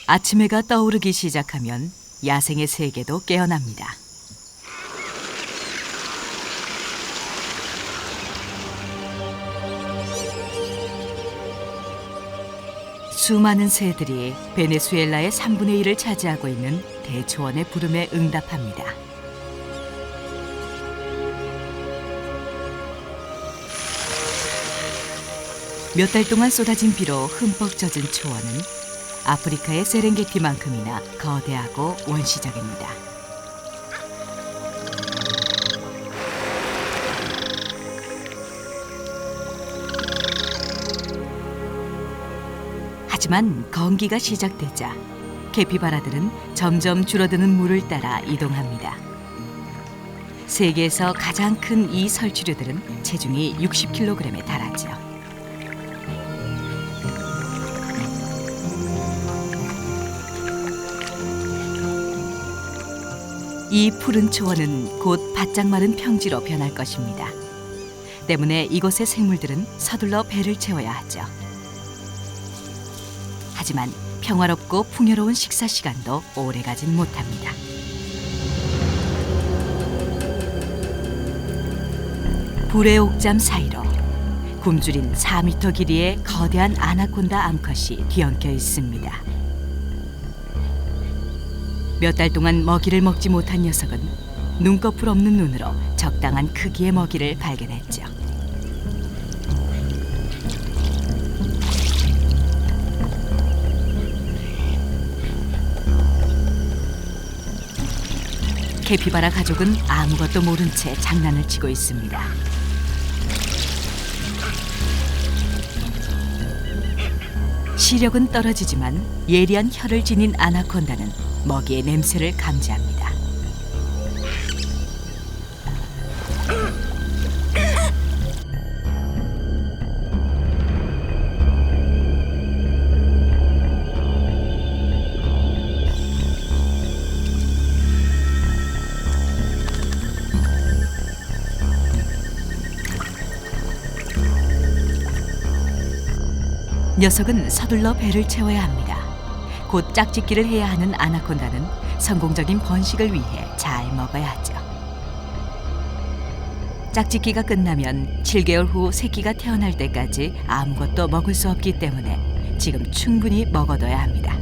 아침 해가 떠오르기 시작하면 야생의 세계도 깨어납니다. 수많은 새들이 베네수엘라의 3분의 1을 차지하고 있는 대초원의 부름에 응답합니다. 몇 달 동안 쏟아진 비로 흠뻑 젖은 초원은 아프리카의 세렝게티만큼이나 거대하고 원시적입니다. 하지만 건기가 시작되자 캐피바라들은 점점 줄어드는 물을 따라 이동합니다. 세계에서 가장 큰 이 설치류들은 체중이 60kg에 달하죠. 이 푸른 초원은 곧 바짝 마른 평지로 변할 것입니다. 때문에 이곳의 생물들은 서둘러 배를 채워야 하죠. 하지만 평화롭고 풍요로운 식사 시간도 오래가진 못합니다. 불의 옥잠 사이로 굶주린 4m 길이의 거대한 아나콘다 암컷이 뒤엉켜 있습니다. 몇 달 동안 먹이를 먹지 못한 녀석은 눈꺼풀 없는 눈으로 적당한 크기의 먹이를 발견했죠. 캐피바라 가족은 아무것도 모른 채 장난을 치고 있습니다. 시력은 떨어지지만 예리한 혀를 지닌 아나콘다는 먹이의 냄새를 감지합니다. 녀석은 서둘러 배를 채워야 합니다. 곧 짝짓기를 해야 하는 아나콘다는 성공적인 번식을 위해 잘 먹어야 하죠. 짝짓기가 끝나면 7개월 후 새끼가 태어날 때까지 아무것도 먹을 수 없기 때문에 지금 충분히 먹어둬야 합니다.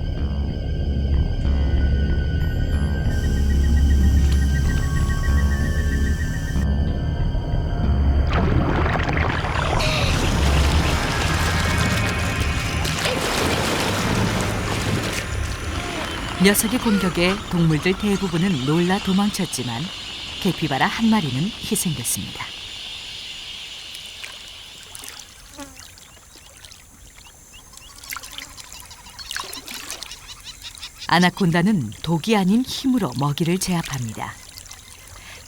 녀석의 공격에 동물들 대부분은 놀라 도망쳤지만 캐피바라 한 마리는 희생됐습니다. 아나콘다는 독이 아닌 힘으로 먹이를 제압합니다.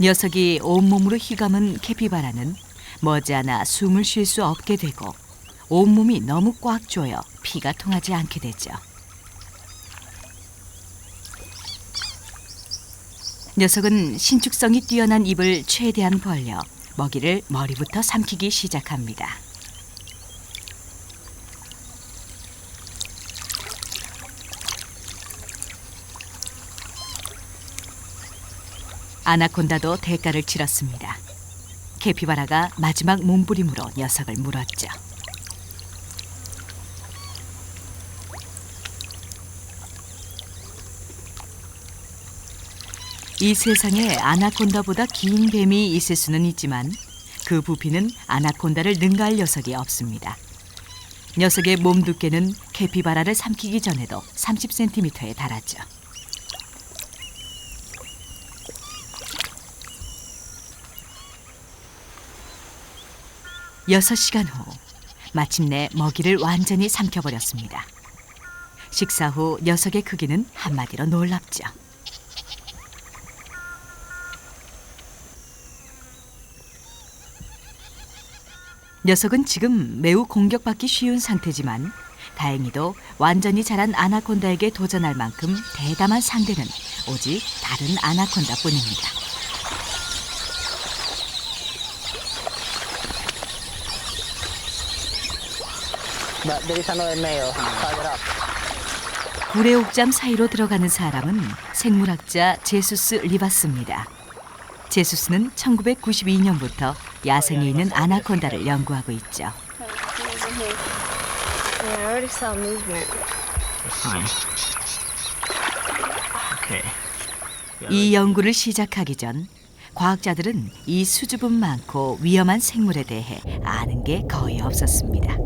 녀석이 온몸으로 휘감은 캐피바라는 머지않아 숨을 쉴 수 없게 되고 온몸이 너무 꽉 조여 피가 통하지 않게 되죠. 녀석은 신축성이 뛰어난 입을 최대한 벌려 먹이를 머리부터 삼키기 시작합니다. 아나콘다도 대가를 치렀습니다. 캐피바라가 마지막 몸부림으로 녀석을 물었죠. 이 세상에 아나콘다보다 긴 뱀이 있을 수는 있지만 그 부피는 아나콘다를 능가할 녀석이 없습니다. 녀석의 몸 두께는 캐피바라를 삼키기 전에도 30cm에 달았죠. 여섯 시간 후 마침내 먹이를 완전히 삼켜버렸습니다. 식사 후 녀석의 크기는 한마디로 놀랍죠. 녀석은 지금 매우 공격받기 쉬운 상태지만 다행히도 완전히 자란 아나콘다에게 도전할 만큼 대담한 상대는 오직 다른 아나콘다뿐입니다. But there is another male. Further up. 불의 옥잠 사이로 들어가는 사람은 생물학자 제수스 리바스입니다. 제수스는 1992년부터 야생에 있는 아나콘다를 연구하고 있죠. 이 연구를 시작하기 전 과학자들은 이 수줍음 많고 위험한 생물에 대해 아는 게 거의 없었습니다.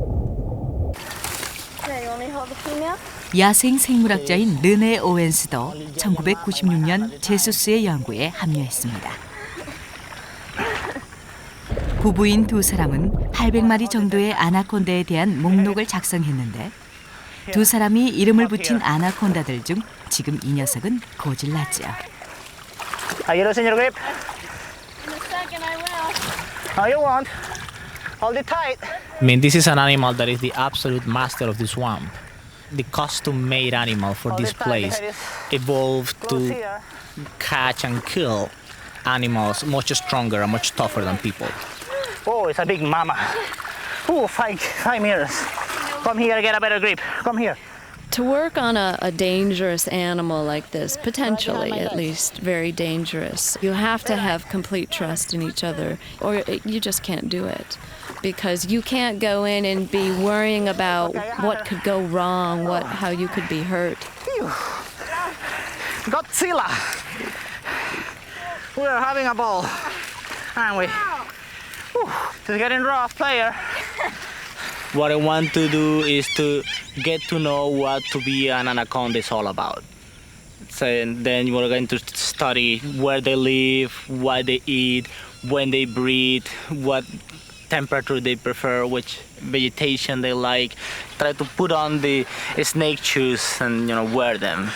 야생 생물학자인 르네 오웬스도 1996년 제수스의 연구에 합류했습니다. 부부인 두 사람은 800마리 정도의 아나콘다에 대한 목록을 작성했는데 두 사람이 이름을 붙인 아나콘다들 중 지금 이 녀석은 고질났죠. Are you losing your grip? In a second I will. No, you won't. Hold it tight. I mean, this is an animal that is the absolute master of the swamp. The custom-made animal for Hold this it tight, place Harris. evolved Close to here. catch and kill animals much stronger and much tougher than people. Oh, it's a big mama. Oh, 5 meters. Come here, get a better grip. Come here. To work on a dangerous animal like this, potentially at least very dangerous, you have to have complete trust in each other, or you just can't do it. Because you can't go in and be worrying about what could go wrong, how you could be hurt. Phew. Godzilla. We're having a ball, aren't we? Whew. It's getting rough, player. What I want to do is to get to know what to be an anaconda is all about. So then we're going to study where they live, what they eat, when they breed, what temperature they prefer, which vegetation they like. Try to put on the snake shoes and wear them.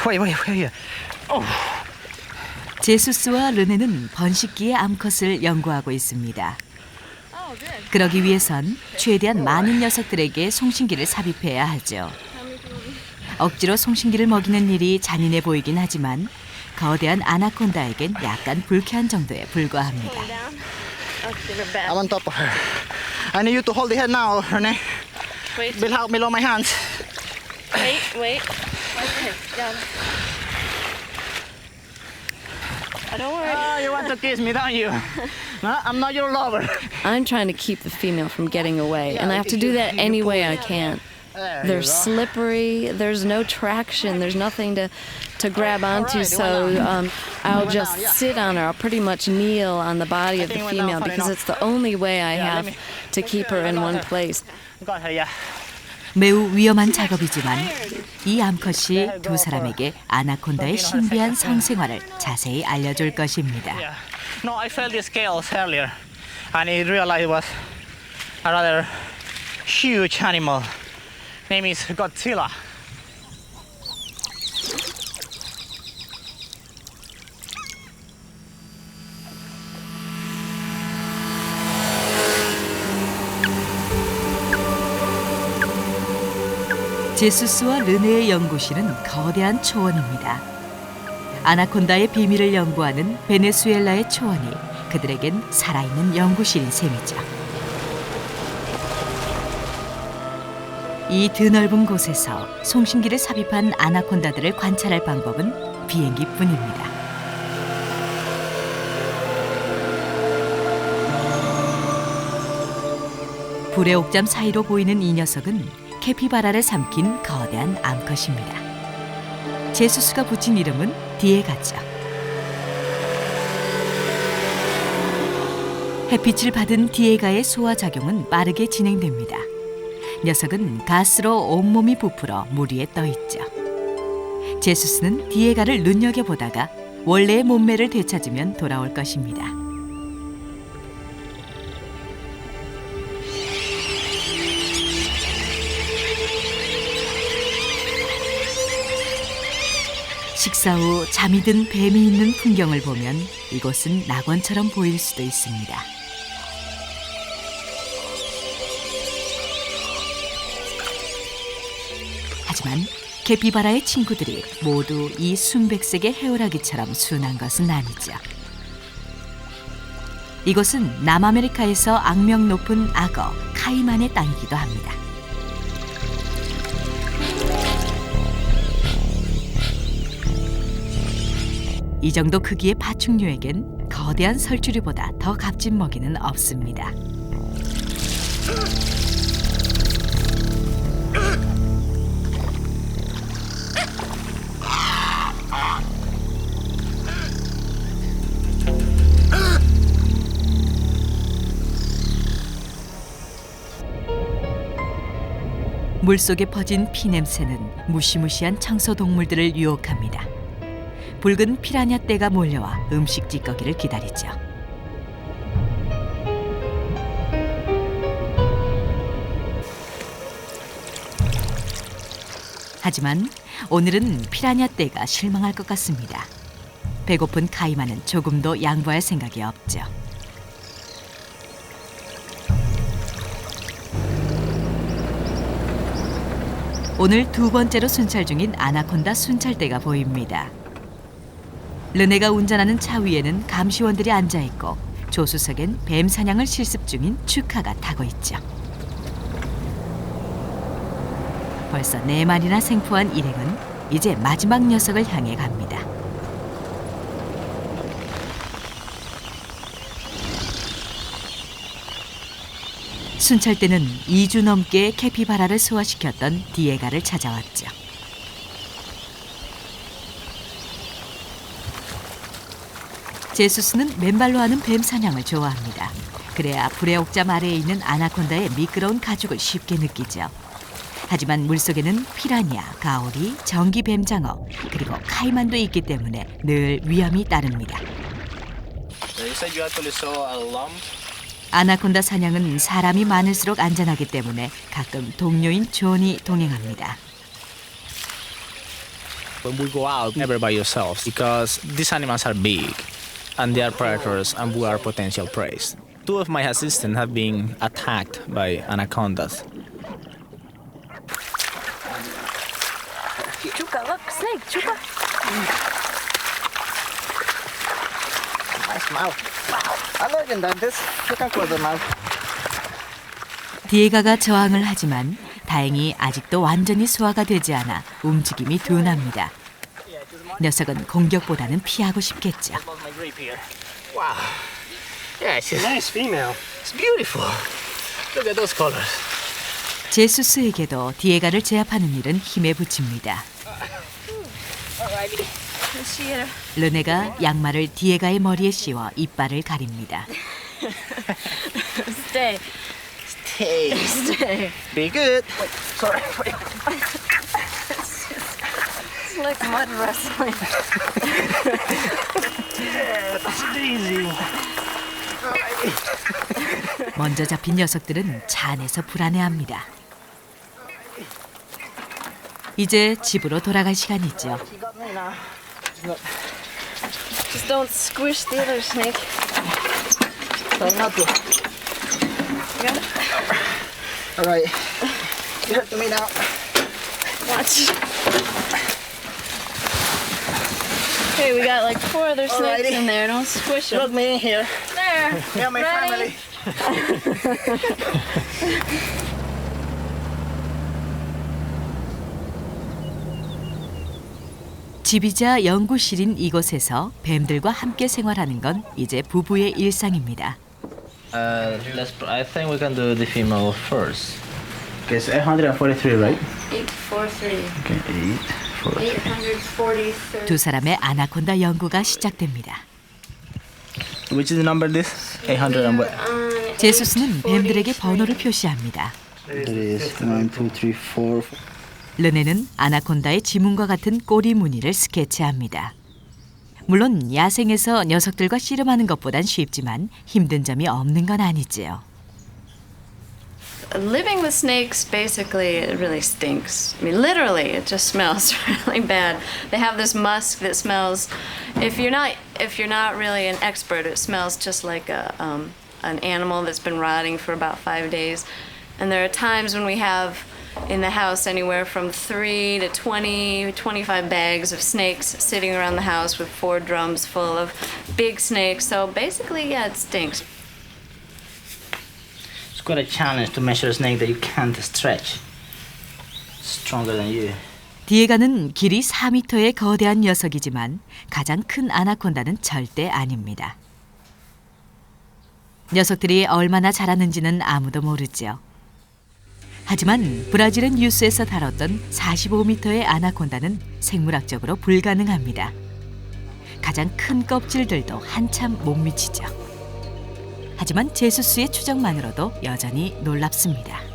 Wait here. Oh. 제수스와 르네는 번식기의 암컷을 연구하고 있습니다. 그러기 위해선 최대한 많은 녀석들에게 송신기를 삽입해야 하죠. 억지로 송신기를 먹이는 일이 잔인해 보이긴 하지만 거대한 아나콘다에겐 약간 불쾌한 정도에 불과합니다. I'm on top of her. I need you to hold the head now, Renee. Below my hands. Wait. Okay, got it. Don't worry. Oh, you want to kiss me, don't you? No, I'm not your lover. I'm trying to keep the female from getting away, and I have to do that any way I can. They're slippery, there's no traction, there's nothing to grab onto, so I'll just sit on her. I'll pretty much kneel on the body of the female because it's the only way I have to keep her in one place. Got her, yeah. 매우 위험한 작업이지만 이 암컷이 두 사람에게 아나콘다의 신비한 성생활을 자세히 알려줄 것입니다. Yeah. No, I felt the scales earlier, and I realized it was a rather huge animal. Name is Godzilla. 제수스와 르네의 연구실은 거대한 초원입니다. 아나콘다의 비밀을 연구하는 베네수엘라의 초원이 그들에겐 살아있는 연구실인 셈이죠. 이 드넓은 곳에서 송신기를 삽입한 아나콘다들을 관찰할 방법은 비행기뿐입니다. 불의 옥잠 사이로 보이는 이 녀석은 캐피바라를 삼킨 거대한 암컷입니다. 제수스가 붙인 이름은 디에가죠. 햇빛을 받은 디에가의 소화작용은 빠르게 진행됩니다. 녀석은 가스로 온몸이 부풀어 물 위에 떠 있죠. 제수스는 디에가를 눈여겨보다가 원래의 몸매를 되찾으면 돌아올 것입니다. 식사 후 잠이 든 뱀이 있는 풍경을 보면 이곳은 낙원처럼 보일 수도 있습니다. 하지만 캐피바라의 친구들이 모두 이 순백색의 해오라기처럼 순한 것은 아니죠. 이곳은 남아메리카에서 악명 높은 악어 카이만의 땅이기도 합니다. 이 정도 크기의 파충류에겐 거대한 설주류보다 더 값진 먹이는 없습니다. 물속에 퍼진 피 냄새는 무시무시한 청소 동물들을 유혹합니다. 붉은 피라냐 떼가 몰려와 음식 찌꺼기를 기다리죠. 하지만 오늘은 피라냐 떼가 실망할 것 같습니다. 배고픈 카이마는 조금도 양보할 생각이 없죠. 오늘 두 번째로 순찰 중인 아나콘다 순찰대가 보입니다. 르네가 운전하는 차 위에는 감시원들이 앉아있고 조수석엔 뱀 사냥을 실습 중인 추카가 타고 있죠. 벌써 4마리나 생포한 일행은 이제 마지막 녀석을 향해 갑니다. 순찰대는 2주 넘게 캐피바라를 소화시켰던 디에가를 찾아왔죠. 제수스는 맨발로 하는 뱀 사냥을 좋아합니다. 그래야 불의 옥잠 아래에 있는 아나콘다의 미끄러운 가죽을 쉽게 느끼죠. 하지만 물속에는 피라냐, 가오리, 전기 뱀장어, 그리고 카이만도 있기 때문에 늘 위험이 따릅니다. 아나콘다 사냥은 사람이 많을수록 안전하기 때문에 가끔 동료인 존이 동행합니다. When we go out, never by yourselves, because these animals are big, and they are predators, and we are potential prey. Two of my assistants have been attacked by anacondas. Chuka, look, snake, Chuka. Nice mouth. Wow. I like that. This. Look how close the mouth. 디에가가 저항을 하지만 다행히 아직도 완전히 소화가 되지 않아 움직임이 둔합니다. 녀석은 공격보다는 피하고 싶겠죠. Wow. Yeah, she's nice female. It's beautiful. Look at those colors. 제수스에게도 디에가를 제압하는 일은 힘에 부칩니다. 르네가 양말을 디에가의 머리에 씌워 이빨을 가립니다. Stay. Hey, Stay. be good. Wait, sorry. Wait. It's like mud wrestling. That's easy. 먼저 잡힌 녀석들은 차 안에서 불안해합니다. 이제 집으로 돌아갈 시간이죠. She got me now. Just don't squish the other snake. Try not to. Got it? All right. You hurt me now. Watch. Okay, we got like 4 other snakes Alrighty. in there. Don't squish Look them. me in here. There. Yeah, my Ready? family. 집이자 연구실인 이곳에서 뱀들과 함께 생활하는 건 이제 부부의 일상입니다. I think we can do the female first. Okay, it's 843, right? 843. Okay, 843. 두 사람의 아나콘다 연구가 시작됩니다. Which is the number this? 800 and what? 제수스는 뱀들에게 번호를 표시합니다. That is 1, 2, 3, 4. 르네는 아나콘다의 지문과 같은 꼬리 무늬를 스케치합니다. 물론 야생에서 녀석들과 씨름하는 것보단 쉽지만 힘든 점이 없는 건 아니지요. Living with snakes, basically, it really stinks. I mean, literally, it just smells really bad. They have this musk that smells. If you're not really an expert, it smells just like an animal that's been rotting for about 5 days. And there are times when we have in the house anywhere from 3 to 20, 25 bags of snakes sitting around the house with 4 drums full of big snakes. So basically, yeah, it stinks. It's quite a challenge to measure a snake that you can't stretch. Stronger than you. 디에가는 길이 4m의 거대한 녀석이지만 가장 큰 아나콘다는 절대 아닙니다. 녀석들이 얼마나 자라는지는 아무도 모르죠. 하지만 브라질의 뉴스에서 다뤘던 45m의 아나콘다는 생물학적으로 불가능합니다. 가장 큰 껍질들도 한참 못 미치죠. 하지만 제수스의 추정만으로도 여전히 놀랍습니다.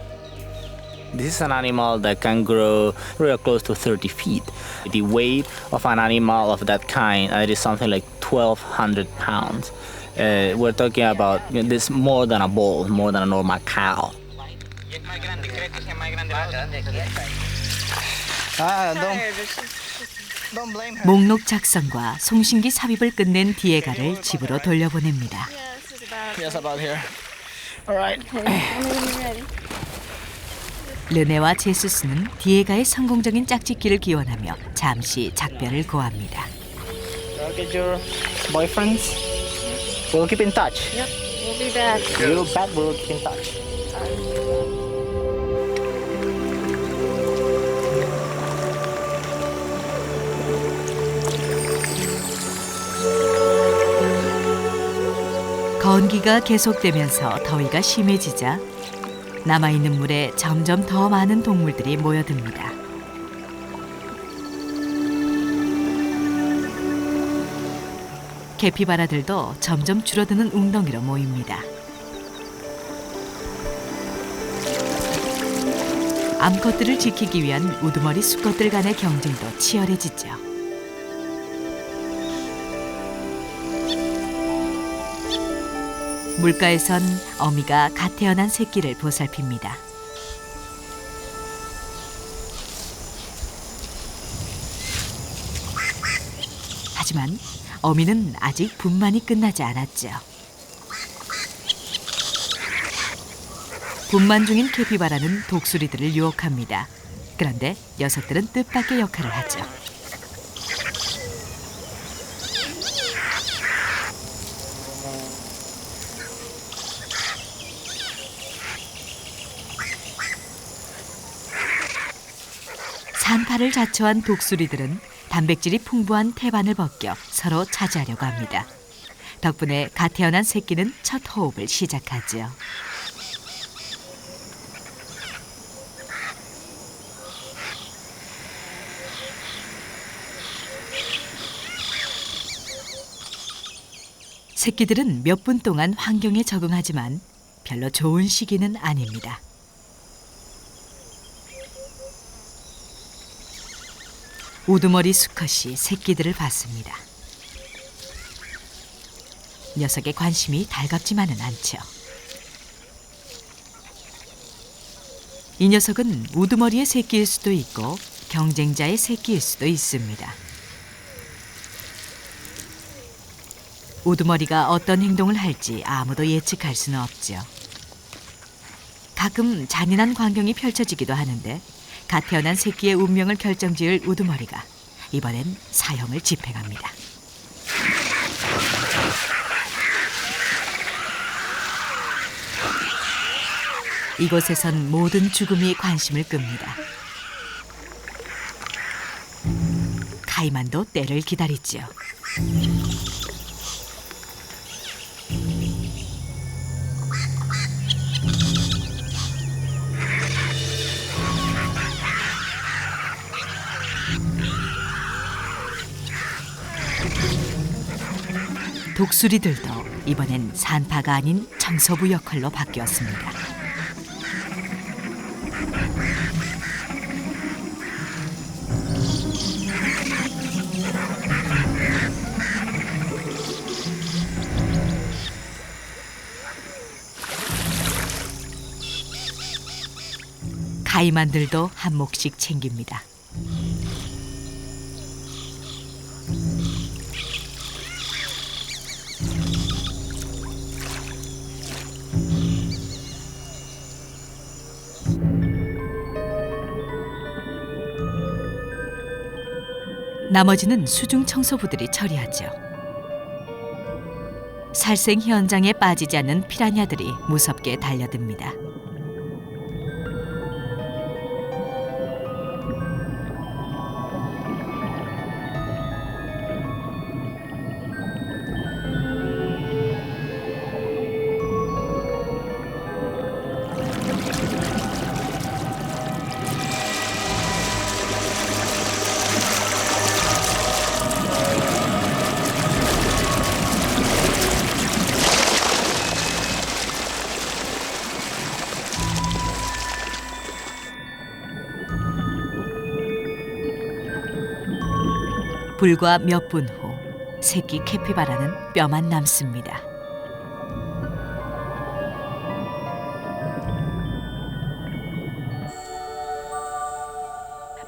This is an animal that can grow real close to 30 feet. The weight of an animal of that kind is something like 1,200 pounds. We're talking about this more than a bull, more than a normal cow. Don't blame her. 목록 작성과 송신기 삽입을 끝낸 디에가를 집으로 돌려보냅니다. Yes, about here. All right. 르네와 제수스는 디에가의 성공적인 짝짓기를 기원하며 잠시 작별을 고합니다. Go get your boyfriends. We'll keep in touch. Yep, we'll be back. You back, we'll keep in touch. 건기가 계속되면서 더위가 심해지자 남아있는 물에 점점 더 많은 동물들이 모여듭니다. 캐피바라들도 점점 줄어드는 웅덩이로 모입니다. 암컷들을 지키기 위한 우두머리 수컷들 간의 경쟁도 치열해지죠. 물가에선 어미가 갓 태어난 새끼를 보살핍니다. 하지만 어미는 아직 분만이 끝나지 않았죠. 분만 중인 캐피바라는 독수리들을 유혹합니다. 그런데 녀석들은 뜻밖의 역할을 하죠. 산파를 자초한 독수리들은 단백질이 풍부한 태반을 벗겨 서로 차지하려고 합니다. 덕분에 갓 태어난 새끼는 첫 호흡을 시작하죠. 새끼들은 몇 분 동안 환경에 적응하지만 별로 좋은 시기는 아닙니다. 우두머리 수컷이 새끼들을 봤습니다. 녀석의 관심이 달갑지만은 않죠. 이 녀석은 우두머리의 새끼일 수도 있고 경쟁자의 새끼일 수도 있습니다. 우두머리가 어떤 행동을 할지 아무도 예측할 수는 없죠. 가끔 잔인한 광경이 펼쳐지기도 하는데 갓 태어난 새끼의 운명을 결정지을 우두머리가 이번엔 사형을 집행합니다. 이곳에선 모든 죽음이 관심을 끕니다. 카이만도 때를 기다리죠. 독수리들도 이번엔 산파가 아닌 청소부 역할로 바뀌었습니다. 가이만들도 한 몫씩 챙깁니다. 나머지는 수중 청소부들이 처리하죠. 살생 현장에 빠지지 않는 피라냐들이 무섭게 달려듭니다. 불과 몇 분 후 새끼 캐피바라는 뼈만 남습니다.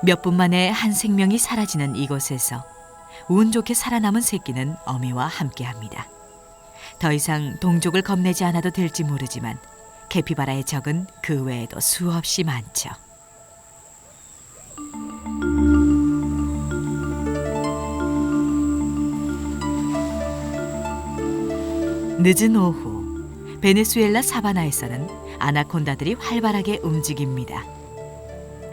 몇 분 만에 한 생명이 사라지는 이곳에서 운 좋게 살아남은 새끼는 어미와 함께합니다. 더 이상 동족을 겁내지 않아도 될지 모르지만 캐피바라의 적은 그 외에도 수없이 많죠. 늦은 오후 베네수엘라 사바나에서는 아나콘다들이 활발하게 움직입니다.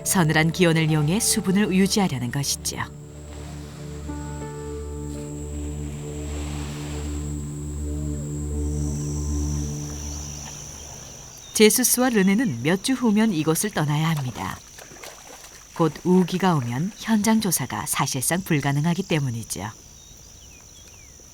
서늘한 기온을 이용해 수분을 유지하려는 것이죠. 제수스와 르네는 몇 주 후면 이곳을 떠나야 합니다. 곧 우기가 오면 현장 조사가 사실상 불가능하기 때문이죠.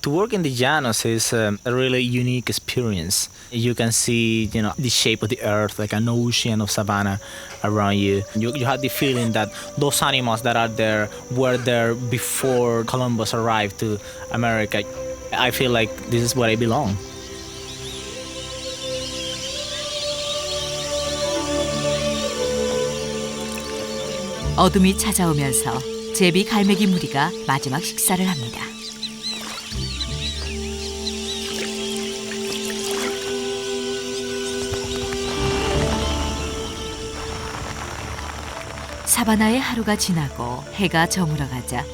To work in the llanos is a really unique experience. You can see, the shape of the earth, like an ocean of savanna around you. You have the feeling that those animals that are there were there before Columbus arrived to America. I feel like this is where I belong. 어둠이 찾아오면서 제비 갈매기 무리가 마지막 식사를 합니다. 사바나의 하루가 지나고 해가 저물어 가자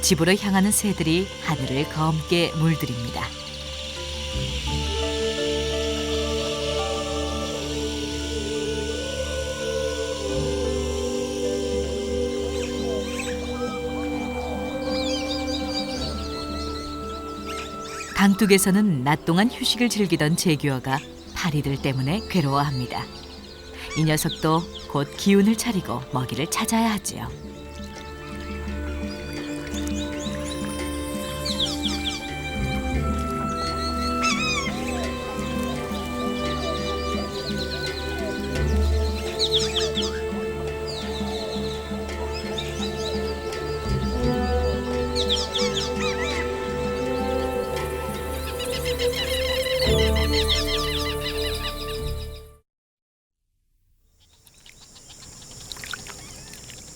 집으로 향하는 새들이 하늘을 검게 물들입니다. 강둑에서는 낮 동안 휴식을 즐기던 제규어가 파리들 때문에 괴로워합니다. 이 녀석도 곧 기운을 차리고 먹이를 찾아야 하지요.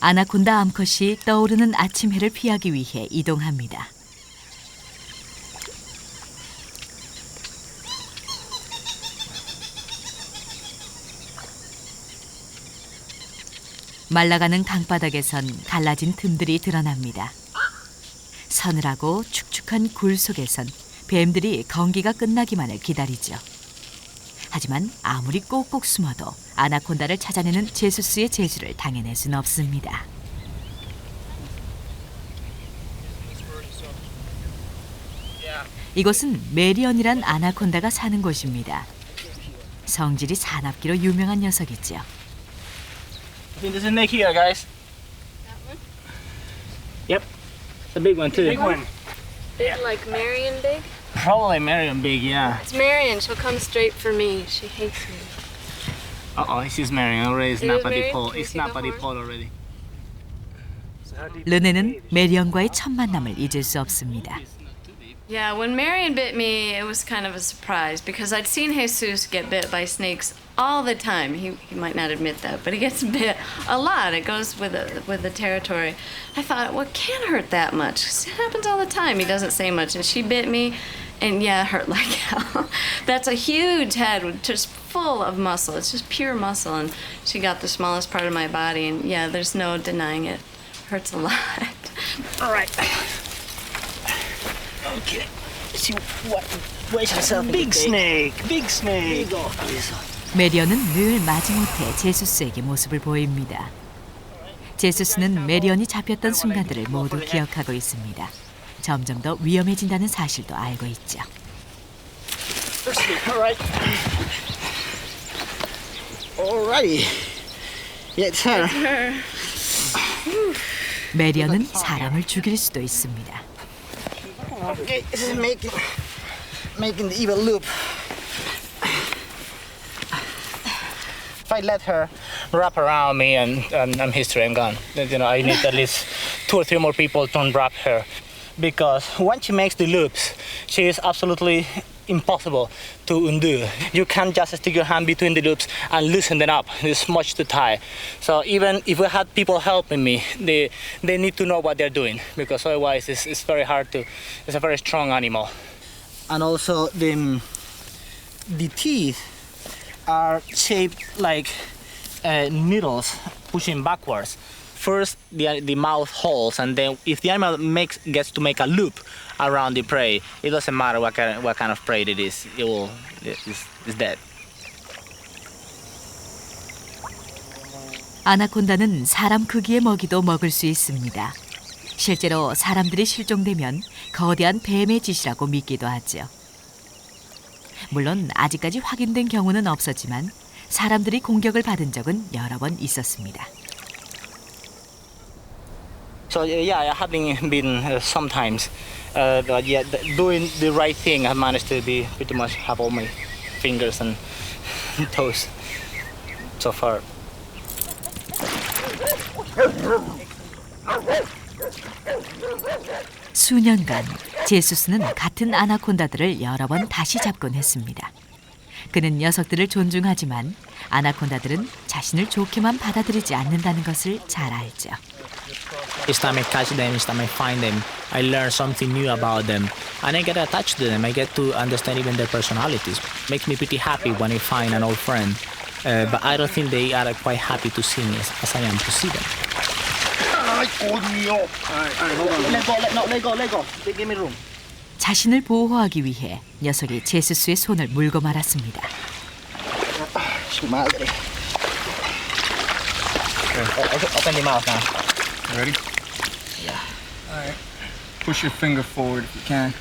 아나콘다 암컷이 떠오르는 아침 해를 피하기 위해 이동합니다. 말라가는 강바닥에선 갈라진 틈들이 드러납니다. 서늘하고 축축한 굴 속에선 뱀들이 건기가 끝나기만을 기다리죠. 하지만 아무리 꼭꼭 숨어도 아나콘다를 찾아내는 제수스의 재주를 당해낼 수는 없습니다. 이곳은 메리언이란 아나콘다가 사는 곳입니다. 성질이 사납기로 유명한 녀석이죠. I think there's a snake here, guys. Yep, it's a big one too. Big one. Big like Marion big? Probably Marion big, yeah. It's Marion. She'll come straight for me. She hates me. Uh-oh, this is Marion already. It's It not is by the Marion? pole. Can you It's see not the by the horn? pole already. 르네는 메리언과의 첫 만남을 잊을 수 없습니다. Yeah, when Marion bit me, it was kind of a surprise because I'd seen Jesus get bit by snakes all the time. He might not admit that, but he gets bit a lot. It goes with the territory. I thought, well, it can't hurt that much. It happens all the time. He doesn't say much, and she bit me, and yeah, it hurt like hell. That's a huge head with just full of muscle. It's just pure muscle, and she got the smallest part of my body, and yeah, there's no denying it. Hurts a lot. All right. Okay. Let's see where's yourself. Big snake, big snake. 메리언은 늘 마지못해 제수스에게 모습을 보입니다. 제수스는 메리언이 잡혔던 순간들을 모두 기억하고 있습니다. 점점 더 위험해진다는 사실도 알고 있죠. All right. Alrighty. Yeah, it's her. 메리언은 사람을 죽일 수도 있습니다. Okay, this is making the evil loop. If I let her wrap around me and I'm history, I'm gone. I need at least 2 or 3 more people to unwrap her. because when she makes the loops, she is absolutely impossible to undo. You can't just stick your hand between the loops and loosen them up. It's much too tight. So even if we had people helping me, they need to know what they're doing, because otherwise it's very hard to. It's a very strong animal. And also the teeth are shaped like needles pushing backwards. First the mouth holes, and then if the animal gets to make a loop around the prey, it doesn't matter what kind of prey it is, it's dead. 아나콘다는 사람 크기의 먹이도 먹을 수 있습니다. 실제로 사람들이 실종되면 거대한 뱀의 짓이라고 믿기도 하죠. 물론 아직까지 확인된 경우는 없었지만 사람들이 공격을 받은 적은 여러 번 있었습니다. So yeah, I have been sometimes, but yeah, doing the right thing, I managed to be pretty much have all my fingers and toes so far. 수년간 제수스는 같은 아나콘다들을 여러 번 다시 잡곤 했습니다. 그는 녀석들을 존중하지만 아나콘다들은 자신을 좋게만 받아들이지 않는다는 것을 잘 알죠. Each time I catch them, each time I find them, I learn something new about them, and I get attached to them. I get to understand even their personalities. Makes me pretty happy when I find an old friend, but I don't think they are quite happy to see me as I am to see them. Let go. Give me room. 자신을 보호하기 위해 녀석이 제수스의 손을 물고 말았습니다. Su madre. Open the mouth now. Ready? Yeah. All right. Push your finger forward if you can.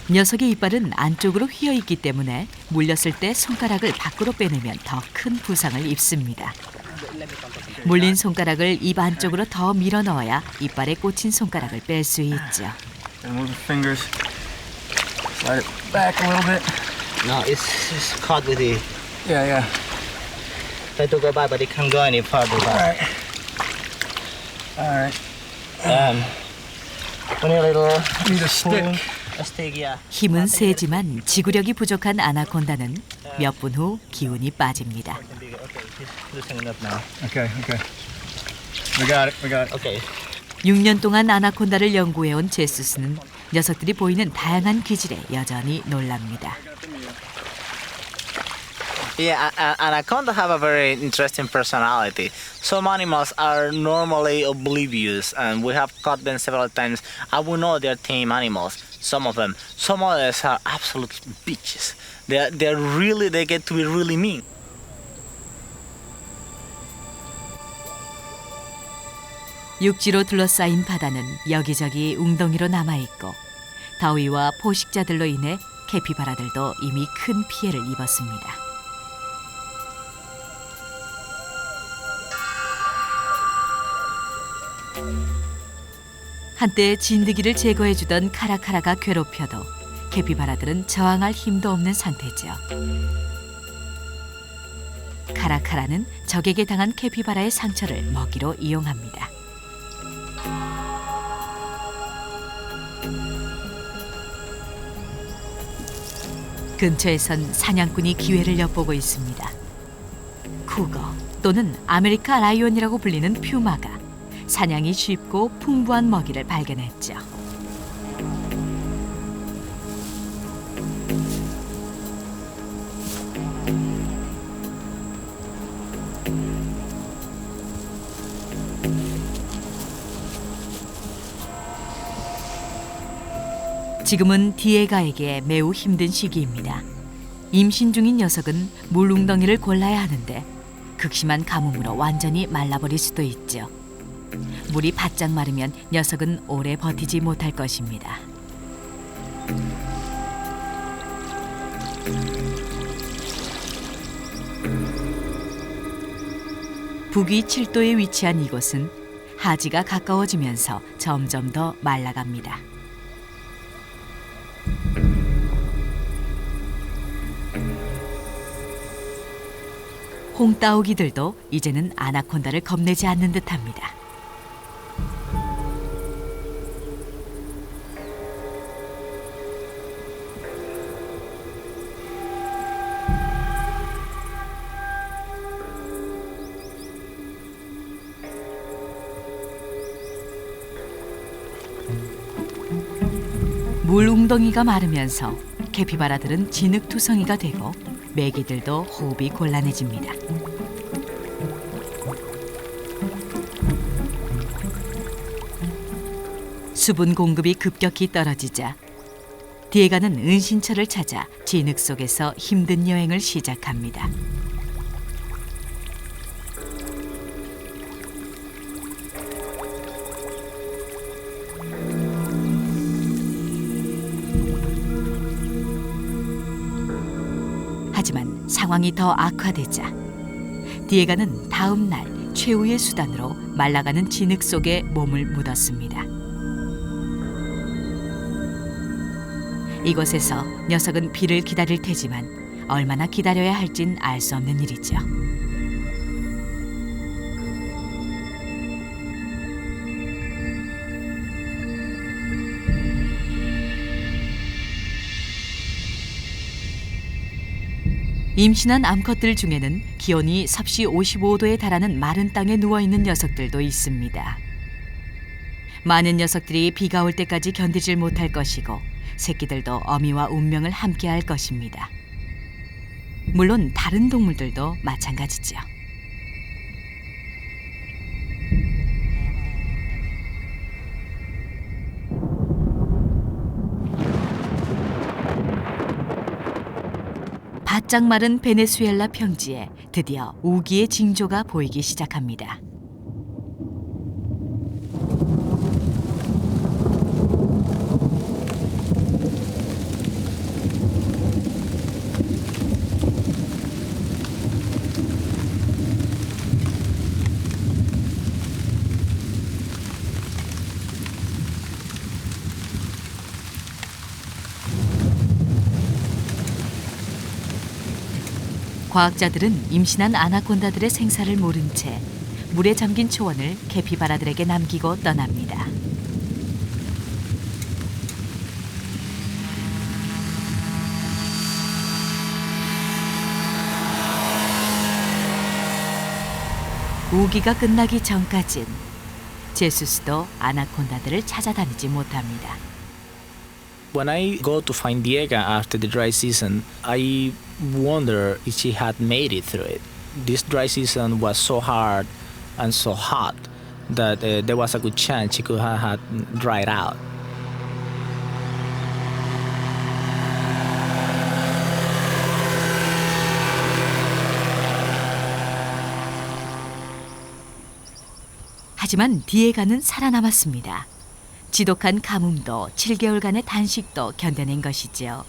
녀석의 이빨은 안쪽으로 휘어 있기 때문에 물렸을 때 손가락을 밖으로 빼내면 더 큰 부상을 입습니다. 물린 손가락을 입 안쪽으로 더 밀어 넣어야 이빨에 꽂힌 손가락을 뺄 수 있죠. And move the fingers. Slide it back a little bit. No, it's caught with the. Yeah. Try to go back, but it can't go any farther back. All right. We need a little. Need a stick. A stick, yeah. 힘은 세지만 지구력이 부족한 아나콘다는 몇 분 후 기운이 빠집니다. Okay, he's loosening up now. Okay. We got it. Okay. 6년 동안 아나콘다를 연구해온 제수스는 녀석들이 보이는 다양한 기질에 여전히 놀랍니다. Yeah, anaconda have a very interesting personality. Some animals are normally oblivious, and we have caught them several times, and we know they're tame animals. Some of them. Some others are absolute bitches. They get to be really mean. 육지로 둘러싸인 바다는 여기저기 웅덩이로 남아있고 더위와 포식자들로 인해 캐피바라들도 이미 큰 피해를 입었습니다. 한때 진드기를 제거해주던 카라카라가 괴롭혀도 캐피바라들은 저항할 힘도 없는 상태죠. 카라카라는 적에게 당한 캐피바라의 상처를 먹이로 이용합니다. 근처에선 사냥꾼이 기회를 엿보고 있습니다. 쿠거 또는 아메리카 라이온이라고 불리는 퓨마가 사냥이 쉽고 풍부한 먹이를 발견했죠. 지금은 디에가에게 매우 힘든 시기입니다. 임신 중인 녀석은 물웅덩이를 골라야 하는데 극심한 가뭄으로 완전히 말라버릴 수도 있죠. 물이 바짝 마르면 녀석은 오래 버티지 못할 것입니다. 북위 7도에 위치한 이곳은 하지가 가까워지면서 점점 더 말라갑니다. 홍따오기들도 이제는 아나콘다를 겁내지 않는 듯합니다. 물 웅덩이가 마르면서 캐피바라들은 진흙투성이가 되고 메기들도 호흡이 곤란해집니다. 수분 공급이 급격히 떨어지자 디에가는 은신처를 찾아 진흙 속에서 힘든 여행을 시작합니다. 하지만 상황이 더 악화되자 디에가는 다음 날 최후의 수단으로 말라가는 진흙 속에 몸을 묻었습니다. 이곳에서 녀석은 비를 기다릴 테지만 얼마나 기다려야 할진 알 수 없는 일이죠. 임신한 암컷들 중에는 기온이 섭씨 55도에 달하는 마른 땅에 누워있는 녀석들도 있습니다. 많은 녀석들이 비가 올 때까지 견디질 못할 것이고 새끼들도 어미와 운명을 함께할 것입니다. 물론 다른 동물들도 마찬가지죠. 바짝 마른 베네수엘라 평지에 드디어 우기의 징조가 보이기 시작합니다. 과학자들은 임신한 아나콘다들의 생사를 모른 채 물에 잠긴 초원을 캐피바라들에게 남기고 떠납니다. 우기가 끝나기 전까진 제수스도 아나콘다들을 찾아다니지 못합니다. When I go to find Diega after the dry season, I wonder if she had made it through it. This dry season was so hard and so hot that there was a good chance she could have had dried out. 하지만 디에가는 살아남았습니다. 지독한 가뭄도 7개월간의 단식도 견뎌낸 것이지요.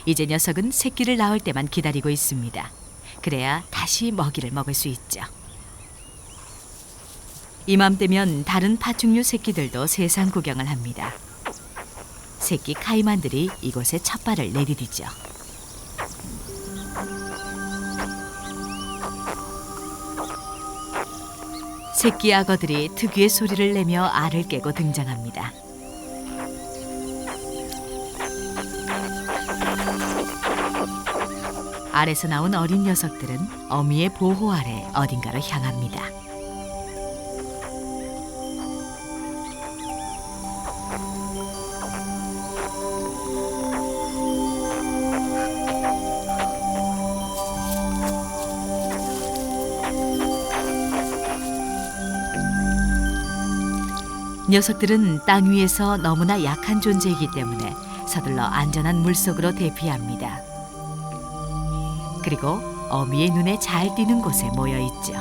이제 녀석은 새끼를 낳을 때만 기다리고 있습니다. 그래야 다시 먹이를 먹을 수 있죠. 이맘때면 다른 파충류 새끼들도 세상 구경을 합니다. 새끼 카이만들이 이곳에 첫 발을 내디디죠. 새끼 악어들이 특유의 소리를 내며 알을 깨고 등장합니다. 알에서 나온 어린 녀석들은 어미의 보호 아래 어딘가로 향합니다. 녀석들은 땅 위에서 너무나 약한 존재이기 때문에 서둘러 안전한 물속으로 대피합니다. 그리고 어미의 눈에 잘 띄는 곳에 모여 있죠.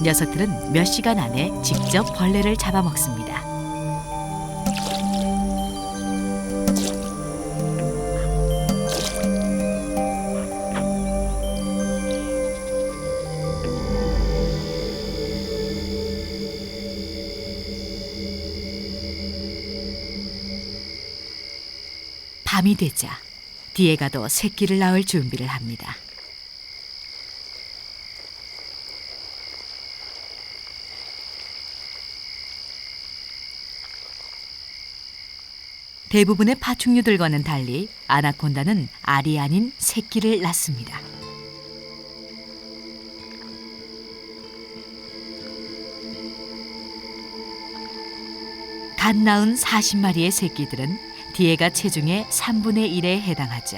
녀석들은 몇 시간 안에 직접 벌레를 잡아먹습니다. 밤이 되자 디에가도 새끼를 낳을 준비를 합니다. 대부분의 파충류들과는 달리 아나콘다는 알이 아닌 새끼를 낳습니다. 갓 낳은 40마리의 새끼들은 디에가 체중의 3분의 1에 해당하죠.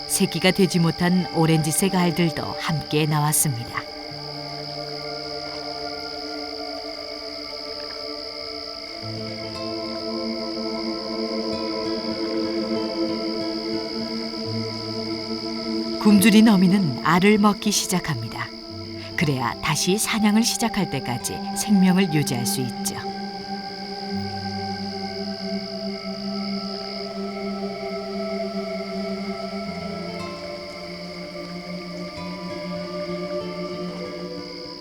새끼가 되지 못한 오렌지색 알들도 함께 나왔습니다. 굶주린 어미는 알을 먹기 시작합니다. 그래야 다시 사냥을 시작할 때까지 생명을 유지할 수 있죠.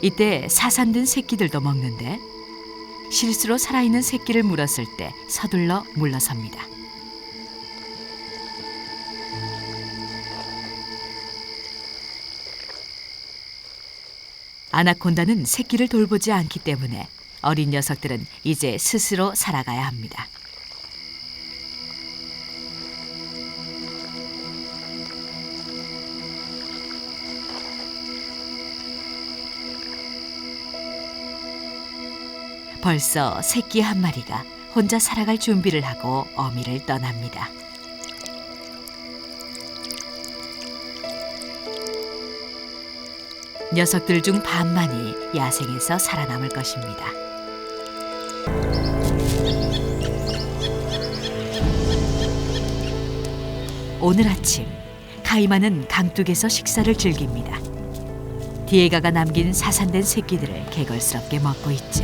이때 사산된 새끼들도 먹는데 실수로 살아있는 새끼를 물었을 때 서둘러 물러섭니다. 아나콘다는 새끼를 돌보지 않기 때문에 어린 녀석들은 이제 스스로 살아가야 합니다. 벌써 새끼 한 마리가 혼자 살아갈 준비를 하고 어미를 떠납니다. 녀석들 중 반만이 야생에서 살아남을 것입니다. 오늘 아침 카이마는 강둑에서 식사를 즐깁니다. 디에가가 남긴 사산된 새끼들을 개걸스럽게 먹고 있죠.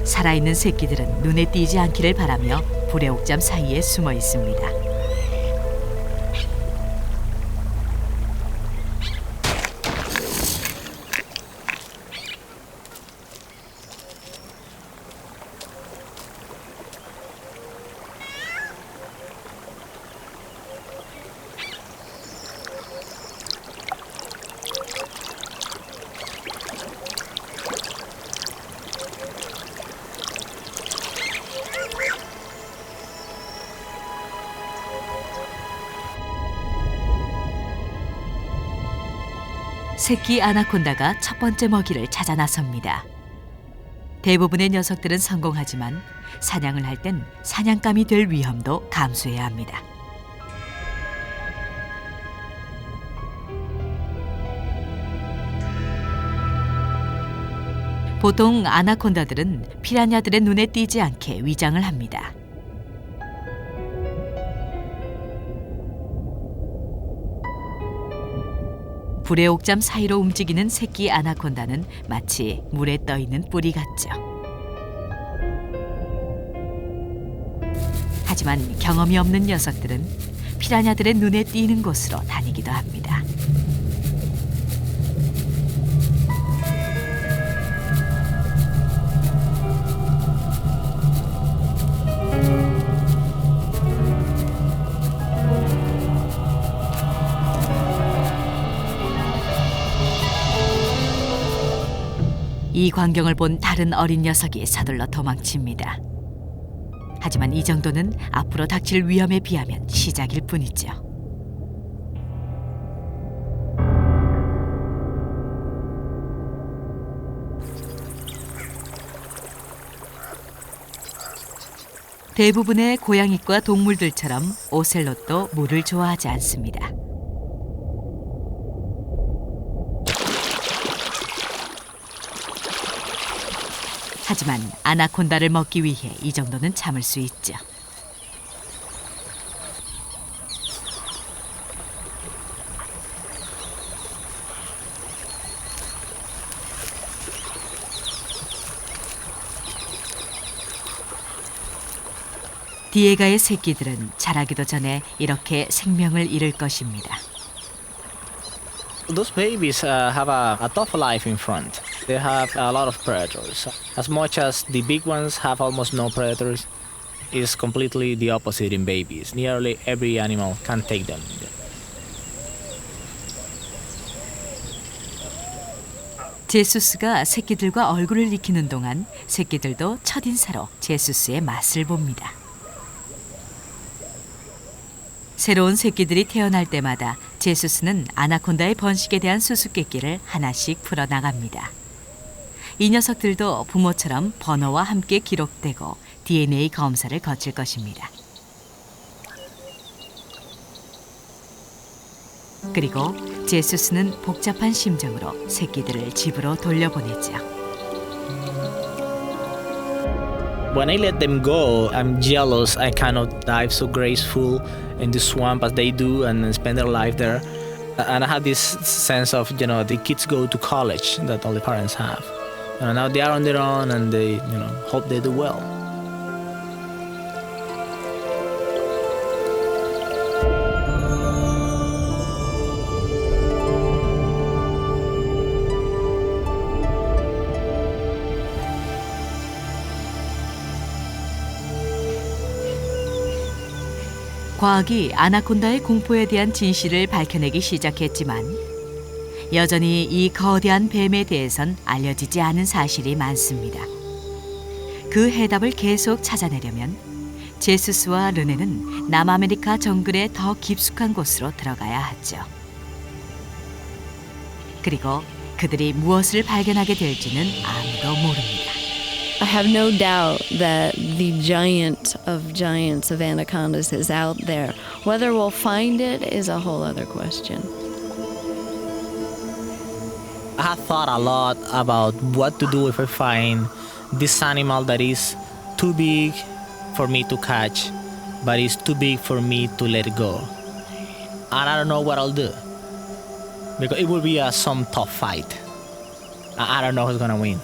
살아있는 새끼들은 눈에 띄지 않기를 바라며 불의 옥잠 사이에 숨어 있습니다. 새끼 아나콘다가 첫 번째 먹이를 찾아 나섭니다. 대부분의 녀석들은 성공하지만 사냥을 할 땐 사냥감이 될 위험도 감수해야 합니다. 보통 아나콘다들은 피라냐들의 눈에 띄지 않게 위장을 합니다. 불의 옥잠 사이로 움직이는 새끼 아나콘다는 마치 물에 떠있는 뿌리 같죠. 하지만 경험이 없는 녀석들은 피라냐들의 눈에 띄는 곳으로 다니기도 합니다. 이 광경을 본 다른 어린 녀석이 서둘러 도망칩니다. 하지만 이 정도는 앞으로 닥칠 위험에 비하면 시작일 뿐이죠. 대부분의 고양이과 동물들처럼 오셀롯도 물을 좋아하지 않습니다. 하지만 아나콘다를 먹기 위해 이 정도는 참을 수 있죠. 디에가의 새끼들은 자라기도 전에 이렇게 생명을 잃을 것입니다. Those babies have a tough life in front. They have a lot of predators. As much as the big ones have almost no predators, it's completely the opposite in babies. Nearly every animal can take them. 제수스가 새끼들과 얼굴을 익히는 동안 새끼들도 첫인사로 제수스의 맛을 봅니다. 새로운 새끼들이 태어날 때마다 제수스는 아나콘다의 번식에 대한 수수께끼를 하나씩 풀어나갑니다. 이 녀석들도 부모처럼 번호와 함께 기록되고 DNA 검사를 거칠 것입니다. 그리고 제수스는 복잡한 심정으로 새끼들을 집으로 돌려보내죠. When I let them go, I'm jealous. I cannot dive so graceful in the swamp as they do and spend their life there. And I have this sense of, the kids go to college that all the parents have. Now they are on their own and they, hope they do well. 과학이 아나콘다의 공포에 대한 진실을 밝혀내기 시작했지만 여전히 이 거대한 뱀에 대해선 알려지지 않은 사실이 많습니다. 그 해답을 계속 찾아내려면 제수스와 르네는 남아메리카 정글의 더 깊숙한 곳으로 들어가야 하죠. 그리고 그들이 무엇을 발견하게 될지는 아무도 모릅니다. I have no doubt that the giant of giants of anacondas is out there. Whether we'll find it is a whole other question. I have thought a lot about what to do if I find this animal that is too big for me to catch, but is too big for me to let go. And I don't know what I'll do. Because it will be some tough fight. I don't know who's gonna win.